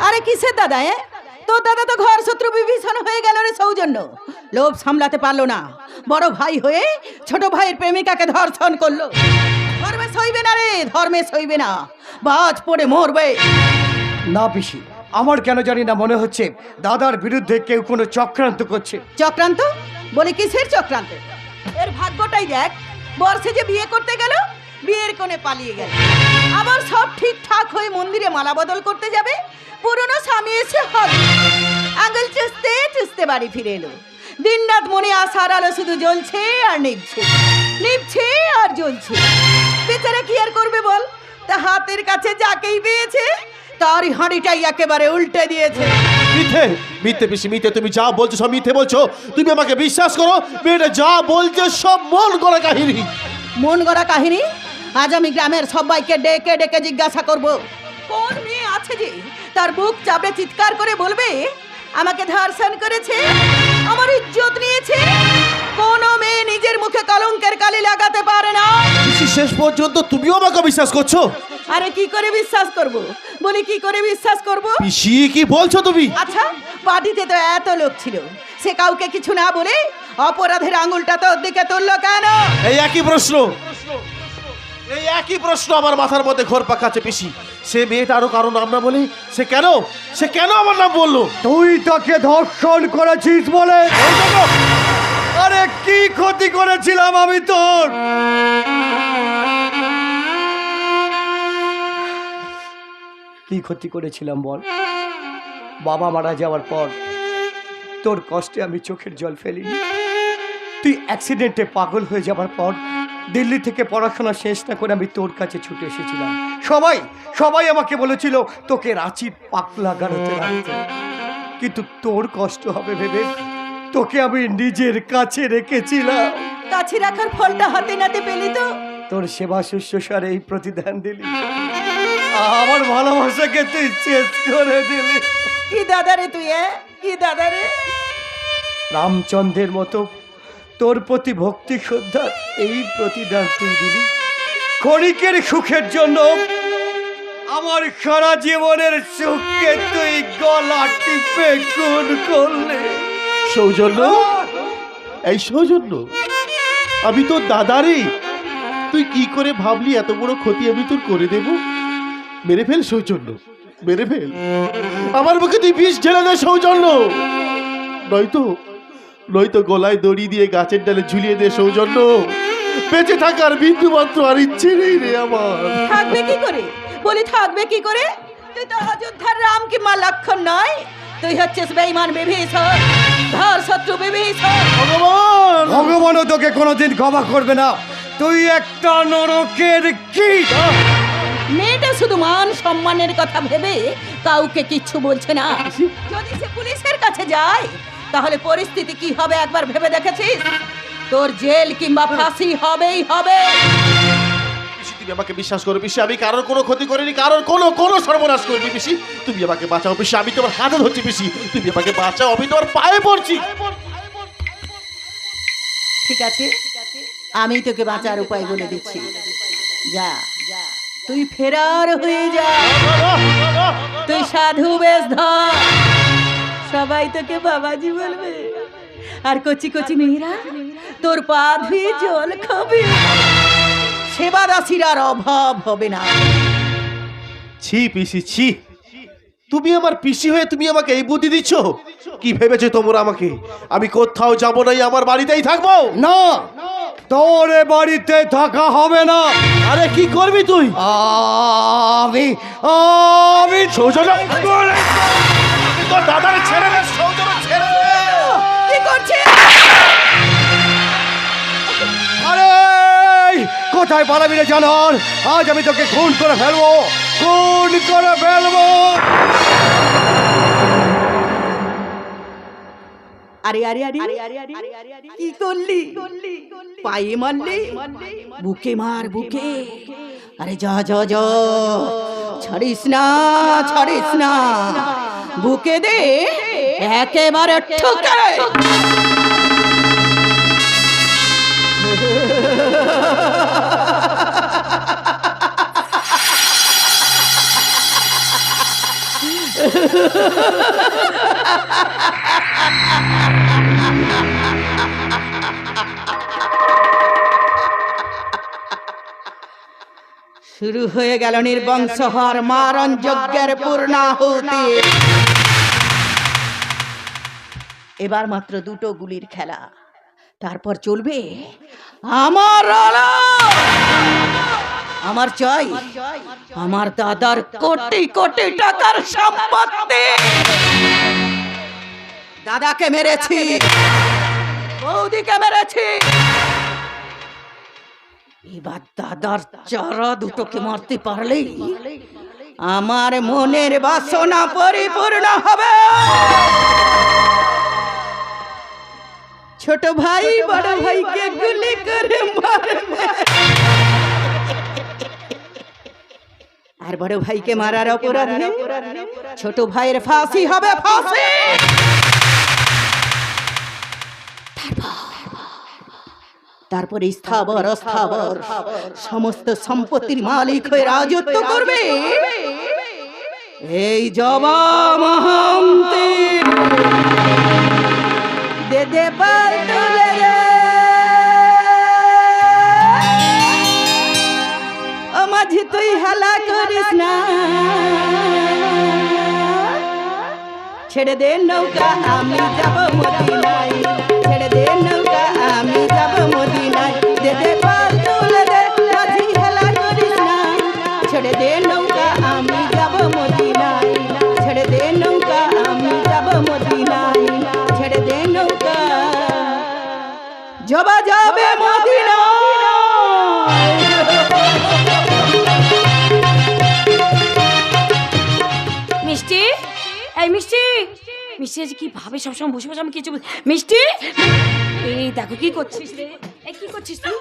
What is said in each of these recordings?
আরে কিসের দাদা তোর দাদা তো ঘর শত্রু বিভীষণ হয়ে গেল রে সৌজন্য। লোভ সামলাতে পারলো না, বড় ভাই হয়ে ছোট ভাইয়ের প্রেমিকাকে ধর্ষণ করলো। ধর্মে সইবে না রে, ধর্মে সইবে না, বাজ পড়ে মরবে। না পিসি, আমার কেন জানি না মনে হচ্ছে দাদার বিরুদ্ধে কেউ কোনো চক্রান্ত করছে। চক্রান্ত? বলে কিসের চক্রান্ত? এর ভাগ্যটাই দেখ, বর্ষে যে বিয়ে করতে গেল, বিয়ের কোণে পালিয়ে গেল। আবার সব ঠিকঠাক হয়ে মন্দিরে মালা বদল করতে যাবে, পুরনো স্বামী এসে হবে। আঙুল চুষতে চুষতে বাড়ি ফিরে এলো। দিন রাত মনে আসার আলো শুধু জ্বলছে আর নিভছে, নিভছে আর জ্বলছে। বেচারা কি আর করবে বল? তা হাতের কাছে যাকেই পেয়েছে তারই হাঁড়িটাই একেবারে উল্টে দিয়েছে। মিথ্যে, মিথ্যে পিসি, মিথ্যে। তুমি যা বলছো সব মিথ্যে বলছো। তুমি আমাকে বিশ্বাস করো, মেয়েটা যা বলছে সব মন গড়া কাহিনী। মন গড়া কাহিনী? আজ আমি গ্রামের সবাইকে ডেকে ডেকে জিজ্ঞাসা করব, কোন মেয়ে আছে যে তার বুক চাপড়ে চিৎকার করে বলবে আমাকে ধর্ষণ করেছে, আমার ইজ্জত নিয়েছে। কোন মেয়ে নিজের মুখে কলঙ্কের কালি লাগাতে পারে না। পিসি, শেষ পর্যন্ত তুমিও আমাকে বিশ্বাস করছো? আরে কি করে বিশ্বাস করব? বলি কি করে বিশ্বাস করব? পিসি, কি বলছো তুমি? আচ্ছা, পার্টিতে তো এত লোক ছিল, সে কাউকে কিছু না বলে অপরাধের আঙুলটা তোর দিকে তুললো কেন? এই একই প্রশ্ন, এই একই প্রশ্ন আমার মাথার মধ্যে ঘুরপাক খাচ্ছে পিসি। সে মেয়েটা আরো কারো নাম না বলে সে কেন আমার নাম বললো? তুই তাকে ধর্ষণ করেছিস বলে। আরে কি ক্ষতি করেছিলাম আমি তোর? কি ক্ষতি করেছিলাম বল? বাবা মারা যাওয়ার পর তোর কষ্টে আমি চোখের জল ফেলিনি। তুই অ্যাক্সিডেন্টে পাগল হয়ে যাবার পর দিল্লি থেকে পড়াশোনা শেষ না করে আমি তোর কাছে ছুটে এসেছিলাম। সবাই আমাকে বলেছিল তোকে রাঁচির পাকলা গাড়োতে রাখতে, কিন্তু তোর কষ্ট হবে ভেবে তোকে আমি নিজের কাছে রেখেছিলাম। কাছে রাখার ফলটা হাতে নাতে পেলি তো? তোর সেবা শুশ্রূষার এই প্রতিদান দিলি, আমার ভালোবাসাকে তুই চেঞ্জ করে দিলি। কি দাদা রে তুই, কি দাদা রে? রামচন্দ্রের মতো তোর প্রতি ভক্তি শ্রদ্ধার এই প্রতিদান তুই দিলি। ক্ষণিকের সুখের জন্য আমার সারা জীবনের সুখকে তুই গলা টিপে খুন করলে। সৌজন্য, এই সৌজন্য, আমি তোর দাদারে। তুই কি করে ভাবলি এত বড় ক্ষতি আমি তোর করে দেব? মেরে ফেল সৌজন্য, মেরে ফেল। আমার মুখে তুই বিষ ঢেলে দে সৌজন্য, নয়তো গলায় দড়ি দিয়ে গাছের ডালে ঝুলিয়ে দে সৌজন্য। বেঁচে থাকার বিন্দু মাত্র আর ইচ্ছে নেই রে আমার। থাকবে কি করে বলি, থাকবে কি করে? তুই তো অযোধ্যার রাম কিংবা লক্ষণ নয়, তুই হচ্ছিস বেঈমান বিভীষণ, ধর শত্রু বিভীষণ। ভগবানও তোকে কোনোদিন ক্ষমা করবে না। তুই একটা নরকের কীট। মেয়েটা শুধু মান সম্মানের কথা ভেবে কাউকে কিচ্ছু বলছে না। যদি সে পুলিশের কাছে যায় তাহলে পরিস্থিতি কি হবে একবার ভেবে দেখেছিস? তোর জেল কিংবা ফাঁসি হবেই হবে। পিসি, তুমি আমাকে বিশ্বাস করো পিসি, আমি কারোর কোনো ক্ষতি করিনি, কারোর কোনো সর্বনাশ করিনি পিসি। তুমি আমাকে বাঁচাও পিসি, আমি তোমার হাতে ধরছি পিসি। তুমি আমাকে বাঁচাও, আমি তোমার পায়ে পড়ছি। ঠিক আছে, আমি তোকে বাঁচার উপায় বলে দিচ্ছি। যা, তুই ফেরার হয়ে যা, তুই সাধু বেশ ধর, সবাই তোকে বাবাজি বলবে, আর কচি কচি মেয়েরা তোর পা ধুয়ে জল খাবে। সেবা দাসীর আর অভাব হবে না। ছি পিসি, ছি। তুমি আমার পিসি হয়ে তুমি আমাকে এই বুদ্ধি দিচ্ছ? কি ভেবেছো তোমরা আমাকে? আমি কোথাও যাবো না, আমার বাড়িতেই থাকবো। না, তোর এ বাড়িতে থাকা হবে না। আরে কি করবি তুই? আমি সৌজন্য, তোর দাদার ছেড়ে দে সৌজন্য, ছেড়ে দে। কি করছিস? আরে কোথায় পালাবি রে জানোয়ার? আজ আমি তোকে খুন করে ফেলবো, খুন করে ফেলবো। আরে আরে আরে কি করলি? পায়ে মারলি, বুকে মার, বুকে। আরে যা যা যা, ছাড়িস না, ছাড়িস না, বুকে দে একেবারে ঠুকে। শুরু হয়ে গেল নির্বংশহর মারণ যজ্ঞের পূর্ণাহুতি। এবার মাত্র দুটো গুলির খেলা, তারপর চলবে আমার আলো। আমার চাই আমার দাদার কোটি কোটি টাকার সম্পত্তি। দাদাকে মেরেছি, বৌদিকে মেরেছি, এবার দাদার চারা দুটোকে মারতে পারলেই আমার মনের বাসনা পরিপূর্ণ হবে। ছোট ভাই বড় ভাইকে গুলি করে মারবে, আর বড় ভাইকে মারার অপরাধে ছোট ভাইয়ের ফাঁসি হবে, ফাঁসি। তারপরে স্থাবর অস্থাবর সমস্ত সম্পত্তির মালিক হয়ে রাজত্ব করবে এই জবা মহান্তি। দে দে পাল তুলে দে, ও মাঝি তুই হেলা করিস না, ছেড়ে দে নৌকা আমি যাব মদিনায়, ছেড়ে দে নৌকা আমি যাব মদিনায়। দে দে পাল তুলে দে, মাঝি হেলা করিস না, ছেড়ে দে নৌকা আমি যাব মদিনায়, ছেড়ে দে নৌকা আমি যাব মদিনায়, ছেড়ে দে নৌকা জবা যাবে মদিনায়। মিষ্টি, এই মিষ্টি, মিষ্টি আজ কি ভাবে সবসময় বসে বসে আমি কিছু মিষ্টি, এই দেখো কি করছিস রে, এই কি করছিস তুই?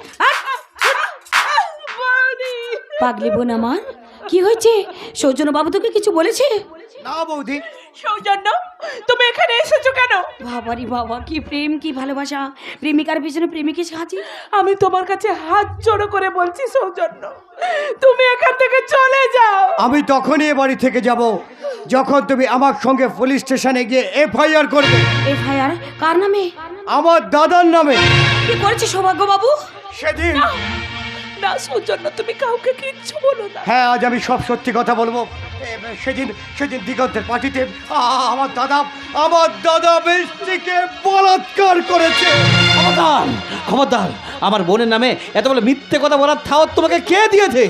পাগলি বোন আমার, কি হয়েছে? সৌজন্য বাবু তোকে কিছু বলেছে? না বৌদি। সৌজন্য তুমি এখানে এসেছো কেন? বাবারি বাবা, কি প্রেম, কি ভালোবাসা, প্রেমিকার পিছনে প্রেমিকের সাথে। আমি তোমার কাছে হাত জোড়ো করে বলছি সৌজন্য, তুমি এখান থেকে চলে যাও। আমি তখনই এ বাড়ি থেকে যাব যখন তুমি আমার সঙ্গে পুলিশ স্টেশনে গিয়ে এফআইআর করবে। এফআইআর কার নামে? আমার দাদার নামে। কি করেছে সৌভাগ্য বাবু? সেদিন না সৌজন্য, তুমি কাউকে কিচ্ছু বলো না। হ্যাঁ, আজ আমি সব সত্যি কথা বলবো। সেদিন দিগন্তের পার্টিতে আমার দাদা মিষ্টিকে বলাৎকার করেছে। খবরদার, খবরদার, আমার বোনের নামে এত বলে মিথ্যে কথা বলার থাওয়াত তোমাকে কে দিয়েছে?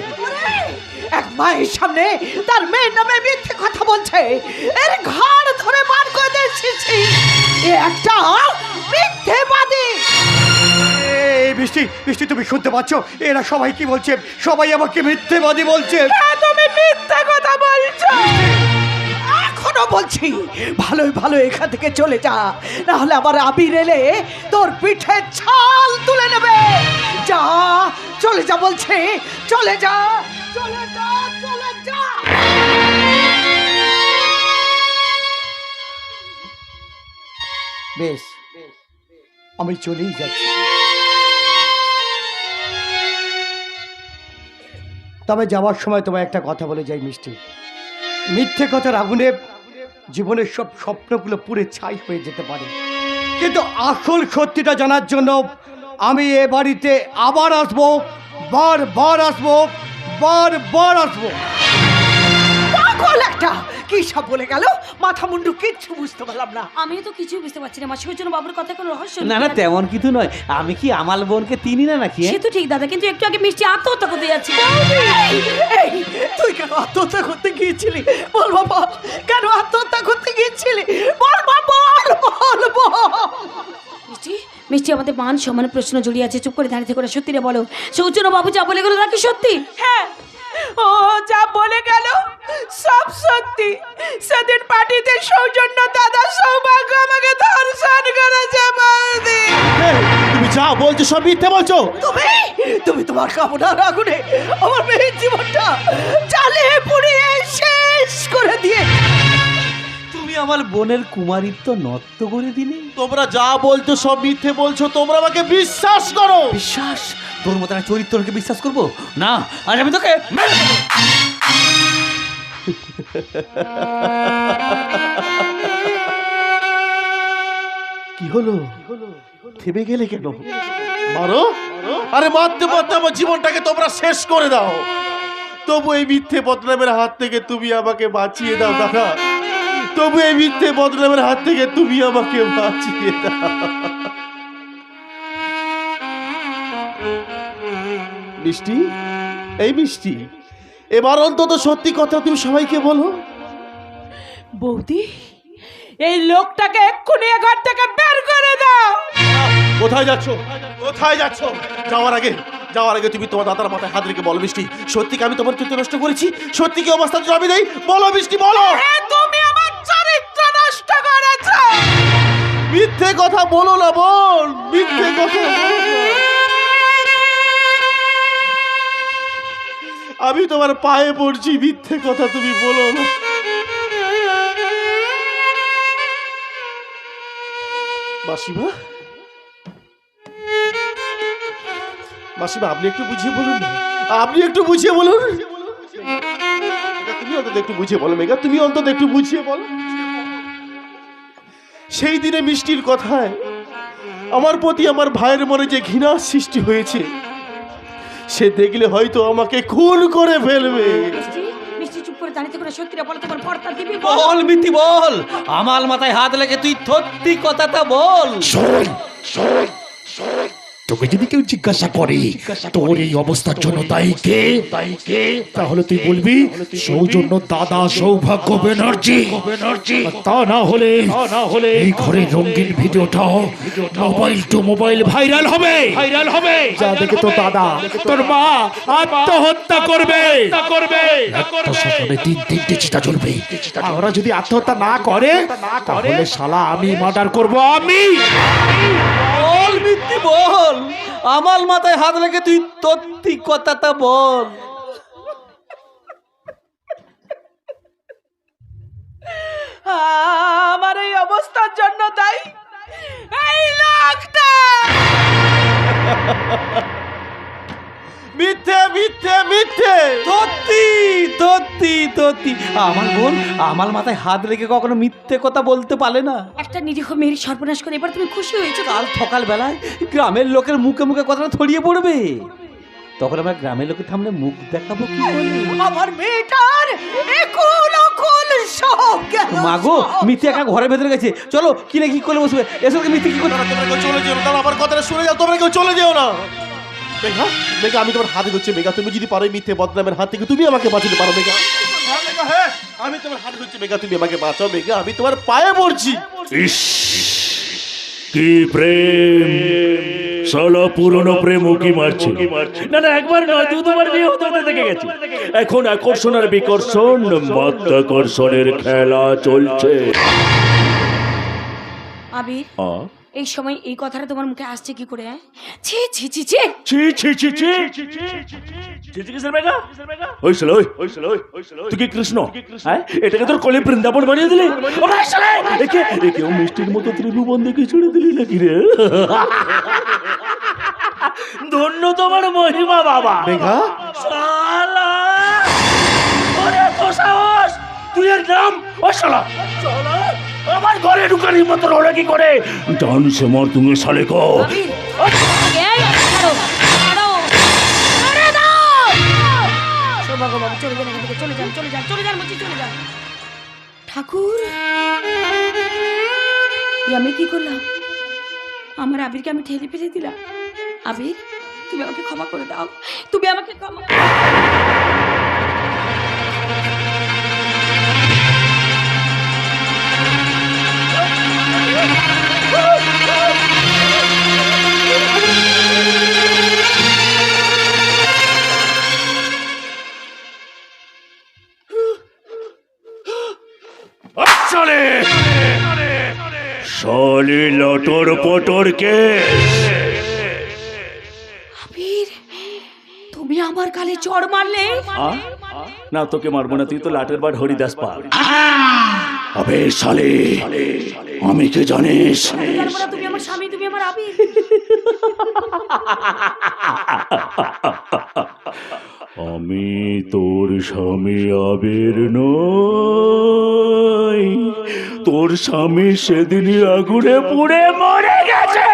এক মায়ের সামনে তার মেয়ের নামে মিথ্যে কথা বলছে, এর ঘাড় ধরে বার করে দিয়েছি। এ একটা মিথ্যেবাদী। এই বৃষ্টি তুমি শুনতে পাচ্ছ? এরা সবাই কি বলছে? সবাই আমাকে মিথ্যেবাদী বলছে। তুমি মিথ্যে কথা বলছো। এখনো বলছি, ভালোই ভালো এখান থেকে চলে যা, না হলে আবার আবির এলে তোর পিঠে ছাল তুলে নেবে। যা, চলে যা বলছে, চলে যা, চলে যা, চলে যা। বেশ, আমি চলেই যাচ্ছি। তবে যাওয়ার সময় তোমায় একটা কথা বলে যাই মিষ্টি, মিথ্যে কথার আগুনে জীবনের সব স্বপ্নগুলো পুড়ে ছাই হয়ে যেতে পারে, কিন্তু আসল সত্যিটা জানার জন্য আমি এ বাড়িতে আবার আসবো, বারবার আসবো, বারবার আসবো। পাগল একটা, কি সব বলে গেল, মাথা মুন্ডু কিচ্ছু বুঝতে পারলাম না। আমিও তো কিছুই বুঝতে পারছি না। আমার সৌজন্য বাবুর কথা কোনো রহস্য না না, তেমন কিছু নয়। আমি কি আমার বোনকে চিনি না নাকি? সে তো ঠিক দাদা, কিন্তু একটু আগে মিষ্টি আত্মহত্যা করতে যাচ্ছি। এই, তুই কেন আত্মহত্যা করতে গিয়েছিলি? বল বাবা, কেন আত্মহত্যা করতে গিয়েছিলি? বল বাবা, বল বল। মিষ্টি, মিষ্টি, আমাদের মান সম্মানের প্রশ্ন জড়িয়ে আছে, চুপ করে দাঁড়িয়ে থেকে সত্যিটা বলো। সৌজন্য বাবু যা বলে গেল তা কি সত্যি? হ্যাঁ, ও যা বলে গেল সব সত্যি। সেদিন পার্টিতে সৌজন্য দাদা সৌভাগ্য আমাকে ধর্ষণ করেছে। বৌদি, তুমি যা বলছো সব মিথ্যে বলছো। তুমি তোমার কামনার আগুনে আমার মেয়ের জীবনটা জ্বালিয়ে পুড়িয়ে শেষ করে দিয়ে তুমি আমার বোনের কুমারিত্ব নষ্ট করে দিলে। তোমরা যা বলছো সব মিথ্যে বলছো, তোমরা আমাকে বিশ্বাস করো। বিশ্বাস? তোর মতো একটা চরিত্রকে বিশ্বাস করবো না? আজ আমি তোকে কি হলো? থেমে গেলে কেন? মারো, আরে মারতে মারতে আমার জীবনটাকে তোমরা শেষ করে দাও। তবু এই মিথ্যে বদনামের হাত থেকে তুমি আমাকে বাঁচিয়ে দাও দাদা। তবু এই মিথ্যে বদনামের হাত থেকে তুমি আমাকে বাঁচিয়ে দাও। মিষ্টি, এই মিষ্টি, এবার অন্তত সত্যি কথা তুমি সবাইকে বলো। বৌদি, এই লোকটাকে এক্ষুনি এ ঘর থেকে বের করে দাও। কোথায় যাচ্ছ? কোথায় যাচ্ছ? যাওয়ার আগে তুমি তোমার দাদার মাথায় হাত রেখে বলো মিষ্টি, সত্যি কি আমি তোমার চরিত্র নষ্ট করেছি? সত্যি কি অবস্থা জবাব দেই? বলো মিষ্টি, বলো। তুমি আমার চরিত্র নষ্ট করেছো। মিথ্যে কথা বলো না, বল। মিথ্যে কথা বলো না। আমি তোমার পায়ে পড়ছি, মিথ্যে কথা তুমি বলো না। মাসিমা, মাসিমা, আপনি একটু বুঝিয়ে বলুন না। আপনি একটু বুঝিয়ে বলুন। তুমি অন্তত একটু বুঝিয়ে বলো মেঘা, তুমি অন্তত একটু বুঝিয়ে বলো। সেই দিনে মিষ্টির কথায় আমার প্রতি আমার ভাইয়ের মনে যে ঘৃণা সৃষ্টি হয়েছে, সে দেখলে হয়তো আমাকে খুন করে ফেলবে। মিষ্টি চুপ করে দাঁড়িয়ে করে সত্যিটা বলো, তোমার পর্দা দিবি বল মিতি বল, আমার মাথায় হাত লেগে তুই সত্যি কথাটা বল। তোকে যদি কেউ জিজ্ঞাসা করে তোর এই অবস্থার জন্য দায়ী কে, তাহলে তুই বলবি সৌজন্য দাদা সৌভাগ্য ব্যানার্জি। তা না হলে এই ঘরের রঙিন ভিডিওটাও মোবাইল টু মোবাইল ভাইরাল হবে। যা দেখে তো দাদা তোর মা আত্মহত্যা করবে। একটা স্বপ্নে তিনটে চিতা জ্বলবে। ওরা যদি আত্মহত্যা না করে তাহলে শালা আমি মার্ডার করব। আমি বল মিতি বল, আমার মাথায় হাত লেগে তুই সত্যি কথাটা বল। আমার এই অবস্থার জন্য দায়ী এই লোকটা। মিথ্যে, মিথ্যে, মিথ্যে। সত্যি আমার বোন আমার মাথায় হাত লেগে কখনো মিথ্যে কথা বলতে পারে না। একটা নিরীহ মেয়ের সর্বনাশ করে এবার তুমি খুশি হয়েছো? কাল সকাল বেলায় গ্রামের লোকের মুখে মুখে কথাটা ছড়িয়ে পড়বে, তখন আমরা গ্রামের লোকের সামনে মুখ দেখাবো কি করে? আমার মেয়েটার একুল অকুল সব গেল। মাগো, মিথ্যে একা ঘরের ভেতরে গেছে, চলো কিনে কি করে বসবে। এসব মিথ্যে কি করতে? তোমরা কেউ চলে যেও না, দাঁড়াও, আমার কথাটা শুনে যাও। তোমরা কেউ চলে যেও না। মেঘা, মেঘা, আমি তোমার হাতে ধরছি মেঘা। তুমি যদি পারো এই মিথ্যে বদনামের হাত থেকে তুমি আমাকে বাঁচাতে পারো মেঘা। হ্যাঁ মেঘা, হ্যাঁ, আমি তোমার হাতে ধরছি মেঘা। তুমি আমাকে বাঁচাও মেঘা, আমি তোমার পায়ে পড়ছি। ইস কি প্রেম, সালা পুরনো প্রেম উকি মারছে। না একবার নয়, দুবার বিয়ে হতে থেকে গেছে। এখন আকর্ষণ আর বিকর্ষণ, মাধ্যাকর্ষণের খেলা চলছে। আবির, এই সময় এই কথাটা তোমার মুখে আসছে কি করে? ছি ছি ছি ছি ছি ছি ছি ছি তুই কি কৃষ্ণ? হ্যাঁ, এটাকে তোর কলে বৃন্দাবন বানিয়ে দিলি। একেও মিষ্টির মতো ত্রিভুবন দেখে ছেড়ে দিলি নাকি রে? ধন্য তোমার মহিমা বাবা। মেঘা, শালা, ওরে তো সাহস, তুই এর নাম ও শালা, আমার ঘরে ঢুকার হিম্মত হলো কি করে? জান সে মর তুমি সালে কো। আবির, এই ছাড়ো ছাড়ো, আরে দাও। সৌভাগ্য বাবু চলে যান এখান থেকে, চলে যান বলছি, চলে যান। ঠাকুর, আমি কি করলাম? আমার আবিরকে আমি ঠেলে ফেলে দিলাম। আবির, তুমি আমাকে ক্ষমা করে দাও, তুমি আমাকে ক্ষমা। শালি লটর পটর কে? আবির, তুমি আমার গালে চড় মারলে। না তোকে মারবো না, তুই তো লাটের বাট হরিদাস পাল। আবে শালি, আমি কে জানিস? তুমি আমার স্বামী, তুমি আমার আবির। আমি তোর স্বামী আবির নই, তোর স্বামী সেদিনই আগুনে পুড়ে মরে গেছে।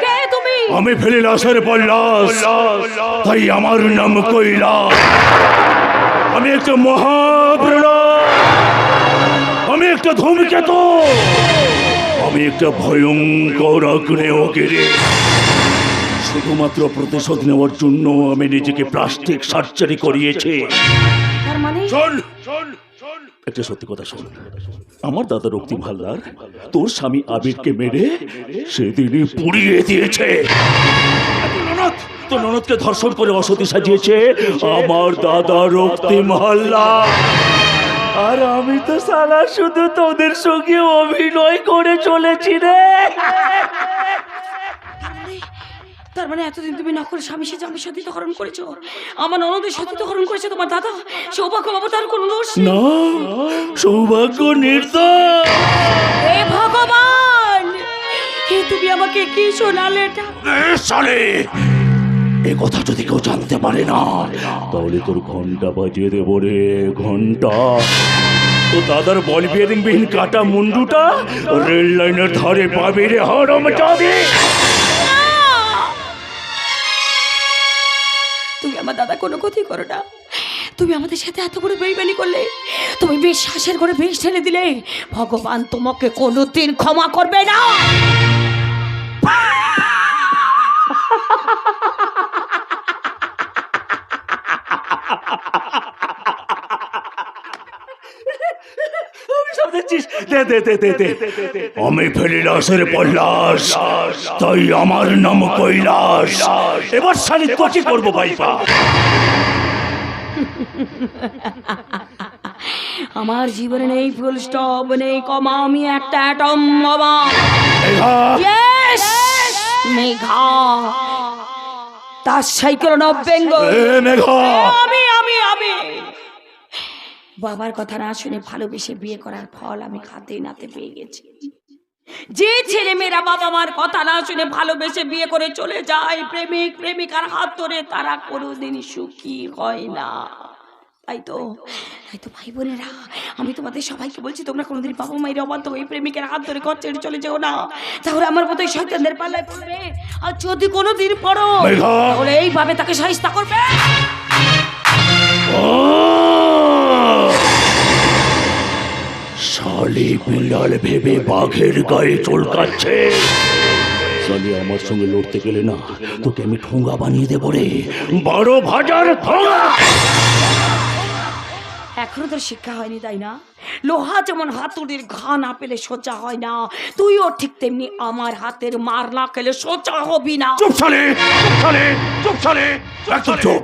কে তুমি? আমি ফেলি লাশের পল্লাস, তাই আমার নাম কৈলাস। আমি একটা মহাপ্রলয়, আমি একটা ধূমকেতু, আমি একটা ভয়ঙ্কর আগ্নেয়গিরি। শুধুমাত্র প্রতিশোধ নেওয়ার জন্য আমি নিজেকে প্লাস্টিক সার্জারি করিয়েছি। তার মানে শোন, একটা সত্যি কথা শোন। আমার দাদা রক্তিম হালদার তোর স্বামী আবিরকে মেরে সেদিনই পুড়িয়ে দিয়েছে। তোর ননদকে ধর্ষণ করে অসতী সাজিয়েছে আমার দাদা রক্তিম হালদার। আর আমি তো সালা শুধু তোদের সঙ্গে অভিনয় করে চলেছি রে। তার মানে এতদিন তুমি নকল স্বামী সেজে আমি সতীর্থকরণ করেছো, আমার ননদের সতীর্থকরণ করেছে তোমার দাদা। সৌভাগ্য বাবা, তার কোনো দোষ নেই। না, সৌভাগ্য নির্দোষ। হে ভগবান, তুমি আমাকে কি শোনালে এটা? সালে এ কথা যদি কেউ জানতে পারে না, তাহলে তোর ঘন্টা বাজিয়ে দেবো রে, ঘন্টা। তো দাদার বল বিয়ারিং বিহীন কাটা মুন্ডুটা রেল লাইনের ধারে পাবি রে, হারামজাদে। তুমি আমার দাদা কোনো ক্ষতি করো না। তুমি আমাদের সাথে এত বড় বেইমানি করলে, তুমি বিশ্বাসের করে বিষ ঢেলে দিলে, ভগবান তোমাকে কোনোদিন ক্ষমা করবে না। আমি ফেলি লাশের পল্লাস, তাই আমার নাম কৈলাস। এবার শালি তো কি করবো ভাইপা? আমার জীবনে নেই ফুল স্টপ, নেই কমা, আমি একটা অ্যাটম বাবা। Yes! মেঘা, তার সাইক্লোন অফ বেঙ্গল। আমি বাবার কথা না শুনে ভালোবেসে বিয়ে করার ফল আমি হাতে নাতে পেয়ে গেছি। যে ছেলে মেয়েরা বাবা মার কথা না শুনে ভালোবেসে বিয়ে করে চলে যায় প্রেমিক প্রেমিকার হাত ধরে, তারা কোনোদিনই সুখী হয় না। তাই তো ভাই বোনেরা, আমি তোমাদের সবাইকে বলছি, তোমরা কোনোদিন বাবা মায়ের অবাধ্য হয়ে প্রেমিকের হাত ধরে ঘর ছেড়ে চলে যেও না, তাহলে আমার মতো শয়তানদের পাল্লায় পড়বে। আর যদি কোনোদিন পড়ো, তাহলে এইভাবে তাকে শায়েস্তা করবে। শালি বিড়াল ভেবে বাঘের গায়ে চুলকাচ্ছে। শালি আমার সঙ্গে লড়তে গেলে না, তোকে আমি ঠোঙ্গা বানিয়ে দেবো রে, 12 ভাজার ঠোঙ্গা। এখনো তোর শিক্ষা হয়নি তাই না? লোহা যেমন হাতুড়ির ঘা না পেলে সোজা হয় না, তুইও ঠিক তেমনি আমার হাতের মার না খেলে সোজা হবি না। চুপ শালি, চুপ শালি, একদম চুপ।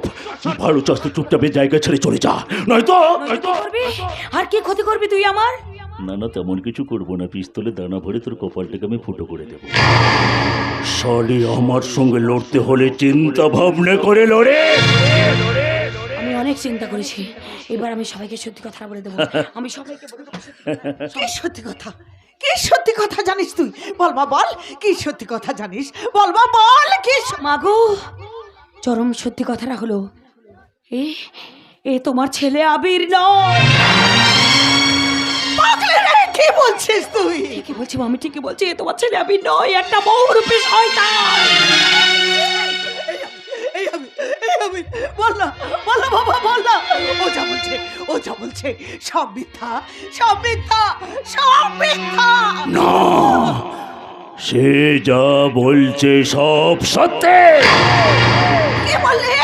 ভালো চাষতে চুপচাপে জায়গা ছেড়ে চলে যা, নয়তো আর কি ক্ষতি করবি তুই আমার? না তেমন কিছু করবো না, পিস্তলে দানা ভরে তোর কপালটাকে আমি ফুটো করে দেবো। শালি আমার সঙ্গে লড়তে হলে চিন্তা ভাবনা করে লড়ে। আমি অনেক চিন্তা করেছি, এবার আমি সবাইকে সত্যি কথা বলে দেবো। আমি সবাইকে বলে দেবো কি সত্যি কথা? কি সত্যি কথা জানিস তুই? বল মা, বল কি সত্যি কথা জানিস? বল মা, বল কি মাগো, চরম সত্যি কথাটা হলো এ তোমার ছেলে আবির নয়। পাগলে রে, কি বলছিস তুই? ঠিকই বলছি আমি ঠিকই বলছি, এ তোমার ছেলে আবির নয়, একটা বহুরূপী শয়তান। বল না বাবা, বল না। ও যা বলছে সব মিথ্যা, সব মিথ্যা, সব মিথ্যা। না, সে যা বলছে সব সত্যি। কি বললি?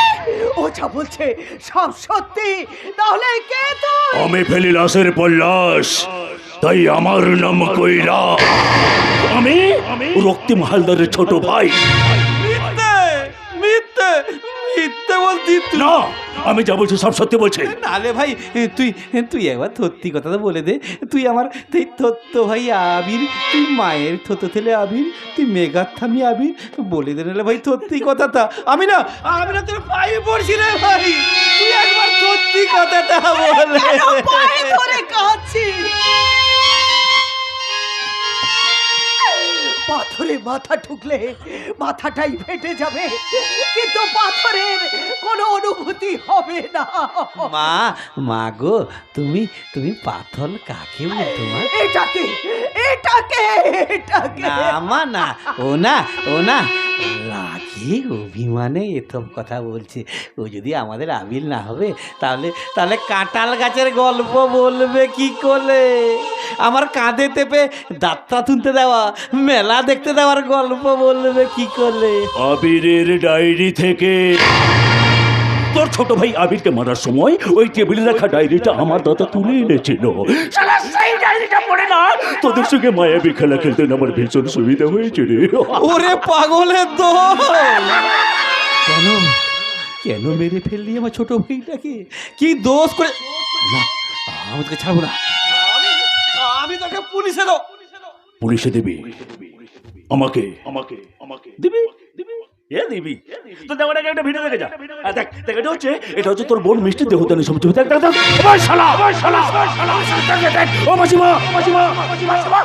ও যা বলছে সব সত্যি, তাহলে কে তুই? আমি ফেলি লাশের পল্লাস, তাই আমার নাম কৈলাস। আমি রক্তিম হালদারের ছোট ভাই। মিথ্যে বলতি তুই? না, আমি যা বলছি সব সত্যি বলছি। নালে ভাই, তুই একবার সত্যি কথাটা বলে দে। তুই আমার থত্ত ভাই আবির, তুই মায়ের থতো ছেলে আবির, তুই মেঘার থামি আবির, বলে দে নালে ভাই সত্যি কথাটা। আমি না তোর পায়ে পড়ছি রে ভাই, তুই একবার সত্যি কথাটা বলে। পায়ে ধরে কাঁদছিস? পাথরে মাথা ঠুকলে মাথাটাই ফেটে যাবে, কিন্তু পাথরের কোনো অনুভূতি হবে না। মা, মা গো, তুমি তুমি পাথর কাকে বলতো মা? এটাকে এটাকে এটাকে না মা, না, ও না, ও না, রাগে অভিমানে এসব কথা বলছে। ও যদি আমাদের আবির না হবে তাহলে তাহলে কাঁঠাল গাছের গল্প বলবে কি করে? আমার কাঁধে চেপে দাঁতটা তুলতে দেওয়া, মেলা দেখতে দেওয়ার গল্প বলবে কি করে? আবিরের ডায়েরি থেকে তোর ছোট ভাই আবিরকে মারার সময় ওই টেবিলে রাখা ডায়েরিটা আমার দাদা তুলে এনেছিল। শালা সেই ডায়েরিটা পড়ে না তোদের সঙ্গে মায়াবী খেলা খেলতে আমার ভীষণ সুবিধা হয়েছে রে। ওরে পাগলের দল! কেন কেন মেরে ফেললি আমার ছোট ভাইটাকে? কি দোষ করে? না, আমি তোকে ছাড়বো না, আমি তোকে পুলিশে দেবো। পুলিশে দিবি? আমাকে আমাকে আমাকে দিবি? দিবি? এ দিবি? তো দেখো দেখো একটা ভিডিও দেখে যা। দেখ দেখ, এটা হচ্ছে তোর বোন মিষ্টি দেহদানি সব ছবি। দেখ দেখ দেখ, ওই শালা ওই শালা ওই শালা, দেখ ও মাসিমা মাসিমা মাসিমা,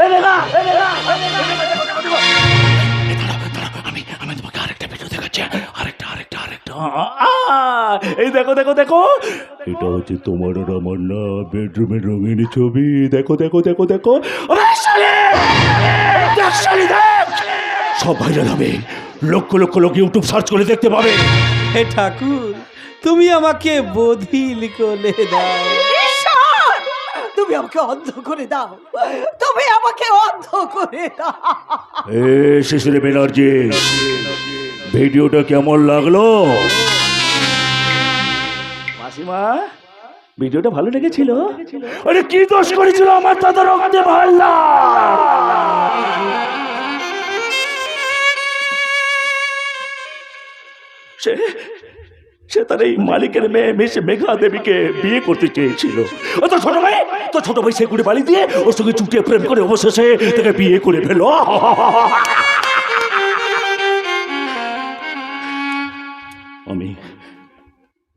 এই দেখা এই দেখা, আমি তোমাকে আরেকটা ভিডিও দেখাচ্ছি। আরেকটা এই দেখো দেখো দেখো, এটা হচ্ছে তোমার আর আমার না বেডরুমের রঙিন ছবি। দেখো দেখো দেখো দেখো, সব ভাইরাল হবে, লক্ষ লক্ষ লোক ইউটিউব সার্চ করে দেখতে পাবে। হে ঠাকুর, তুমি আমাকে বধিল করে দাও। ঈশ্বর, তুমি আমাকে অন্ধ করে দাও, তুমি আমাকে অন্ধ করে দাও। এ শিশির ব্যানার্জি, ভিডিওটা কেমন লাগলো? মাসিমা, ভিডিওটা ভালো লেগেছিল? আরে কি দোষ করেছিল আমার দাদা রক্তে ভাল্লা? সে তার এই মালিকের মেয়ে মিস মেঘা দেবীকে বিয়ে করতে চেয়েছিল। ও তো ছোট ভাই সে করে বাড়ি দিয়ে ওর সঙ্গে চুটিয়ে প্রেম করে অবশেষে তাকে বিয়ে করে ফেলো।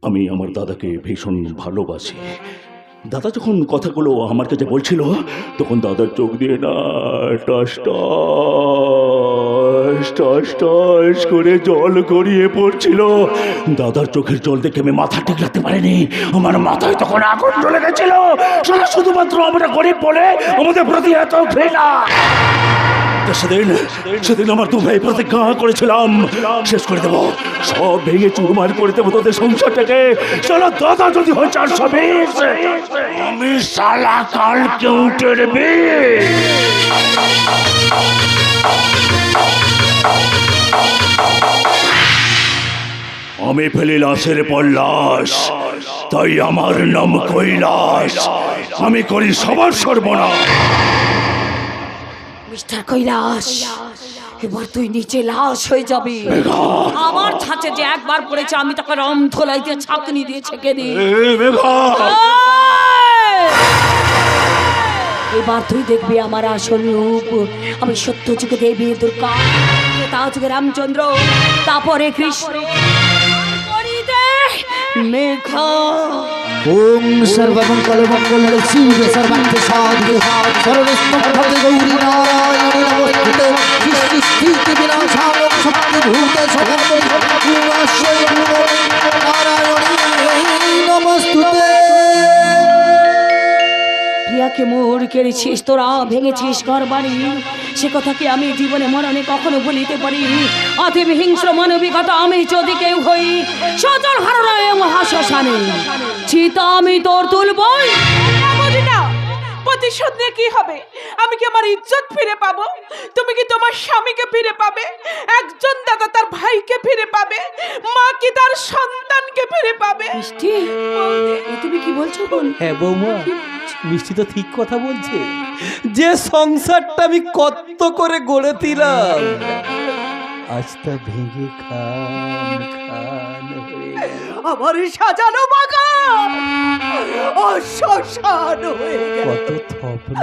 আমি আমার দাদাকে ভীষণ ভালোবাসি। দাদা যখন কথাগুলো আমার কাছে বলছিল তখন দাদার চোখ দিয়ে না টস টস টস টস করে জল গড়িয়ে পড়ছিল। দাদার চোখের জল দেখে আমি মাথা ঠিক রাখতে পারিনি। আমার মাথায় তখন আগুন জ্বলে গেছিল। শুধুমাত্র আমরা গরিব বলে আমাদের প্রতি এত ঘৃণা। সেদিন আমার দু ভাই প্রতিজ্ঞা করেছিলাম, শেষ করে দেবো, সব ভেঙে চুরমার করে দেবো তোদের সংসারটাকে। চলো দাদা যদি হয় 420, আমি সালা কাল কেউটের বিয়ে। আমি ফেলি লাশের পর লাশ, তাই আমার নাম কৈলাস। আমি করি সবার সর্বনাশ। মিস্টার কৈলাস, এবার তুই নিচে লাশ হয়ে যাবি। আমার ছাঁচে যে একবার পড়েছে আমি তাকে রমথলাই দিয়ে ছাঁকনি দিয়ে ছেঁকে দিই। এবার তুই দেখবি আমার আসল রূপ। আমি সত্য যুগে দেবী দুর্গা, তা যুগে রামচন্দ্র, তারপরে কৃষ্ণ, মেঘা। ওম সর্বমঙ্গলমঙ্গল শিবে সর্বার্থ সাধকে সর্বস্তম্ভবে গৌরী নারায়ণী নমস্তুতে সৃষ্টি স্থিতি বিনাশায় শক্তিভূতে সর্বমঙ্গল নারায়ণী নমস্তুতে। প্রিয়াকে মোর কেড়েছিস, তোরা ভেঙেছিস ঘর বাড়ি, সে কথা কি আমি জীবনে মরণে কখনো ভুলিতে পারি? অতএব হিংস্র মানবিকতা আমি যদি কেউ হই, সচল হারায় মহাশ্মশানে চিতা আমি তোর তুলবই। প্রতিশোধ নিয়ে কি হবে? আমি কি আমার ইজ্জত ফিরে পাবো? তুমি কি তোমার স্বামীকে ফিরে পাবে? একজন দাদা তার ভাইকে ফিরে পাবে, মা কি তার সন্তানকে ফিরে পাবে? মিষ্টি, তুমি কি বলছো বোন? হ্যাঁ বৌমা, মিষ্টি তো ঠিক কথা বলছে। যে সংসারটা আমি কত করে গড়ে দিলাম, আজ তা ভেঙে খান খান হয়ে গেল। আমার সাজানো বাগান শ্মশান হয়ে গেল। কত স্বপ্ন,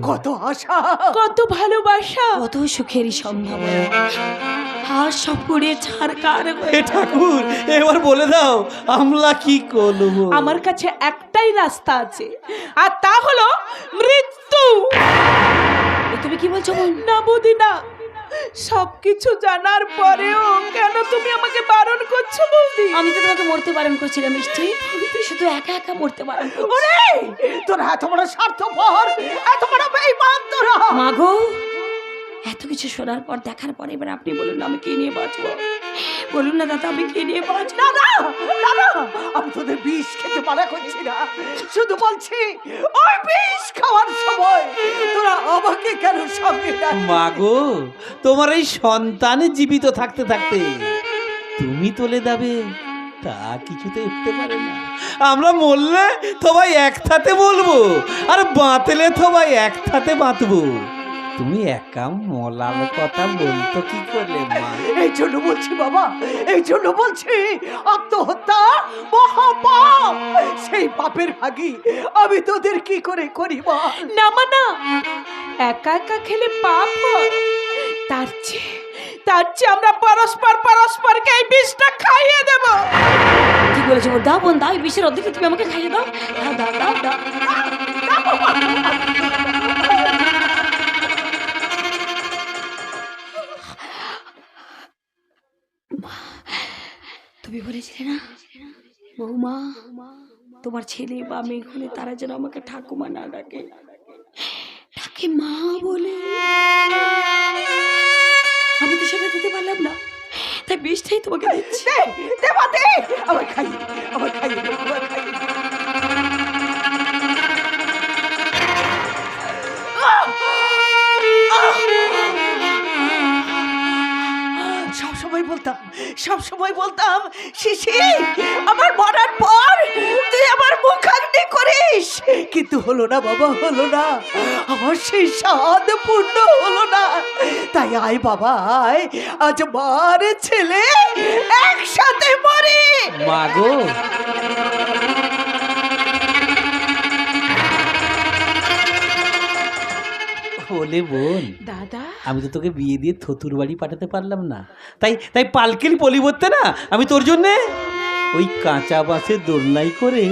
কত আশা, কত ভালোবাসা, কত সুখেরই সম্ভাবনা, আর সব পুড়ে ছারকার হয়ে হে ঠাকুর, এবার বলে দাও আমরা কি করবো? আমার কাছে একটাই রাস্তা আছে, আর তা হলো মৃত্যু। তুমি কি বলছো বোন? না বৌদি না, সবকিছু জানার পরেও কেন তুমি আমাকে বারণ করছো বৌদি? আমি তো তোমাকে মরতে বারণ করছিলাম মিষ্টি, তুই শুধু একা একা মরতে বারণ করছিস। ওরে তোরা এত বড় স্বার্থপর, এত বড় বেঈমান তোরা। মাগো, এত কিছু শোনার পর দেখার পর এবার আপনি বলুন না আমি কি নিয়ে বাঁচবো? বলুন না দাদা আমি কি নিয়ে বাঁচবো? দাদা দাদা, আমি তোদের বিষ খেতে মানা করছি না, শুধু বলছি ওই বিষ খাওয়ার সময় তোরা আমাকে কেন সঙ্গে রাখবি? মাগো, তোমার এই সন্তান জীবিত থাকতে থাকতে তুমি তোলে যাবে তা কিছুতে উঠতে পারে না। আমরা মরলে সবাই একসাথে বলবো, আর বাঁচলে সবাই একসাথে বাঁচবো। তুমি একা মলার কথা বলতো কি করলে মা? এই জন্য বলছি বাবা, এই জন্য বলছি আত্মহত্যা মহাপাপ। সেই পাপের ভাগী আমি তোদের কি করে করি বল? না মানা, একা একা খেলে পাপ হয়, তার চেয়ে আমরা পরস্পরকে এই বিষটা খাইয়ে দেব। কি বলেছো? দাও বোন দাও, এই বিষের অর্ধেক তুমি আমাকে খাইয়ে দাও। দাও দাও দাও দাও। তুমি বলেছিলে না বৌমা, তোমার ছেলে বা মেয়ে হলে তারা যেন আমাকে ঠাকুমা না ডাকে, ডাকে মা বলে। আমি তো সেটা দিতে পারলাম না, তাই বিষটাই তোমাকে দিচ্ছি। আমার খাইয়ে আমার খাইয়ে আমার খাইয়ে। সব সময় বলতাম শিশি আমার মরার পর তুই আমার মুখাগ্নি করিস, কিন্তু হলো না বাবা, হলো না, আমার সেই সাধ পূর্ণ হলো না। তাই আয় বাবা আয়, আজ মার ছেলে একসাথে মরি। মাগো, বলে বোন দাদা, আমি তো তোকে বিয়ে দিয়ে থতুর বাড়ি পাঠাতে পারলাম না, তাই পালকির পরিবর্তে না আমি তোর জন্যে ওই কাঁচা বাঁশের দোলনাই করে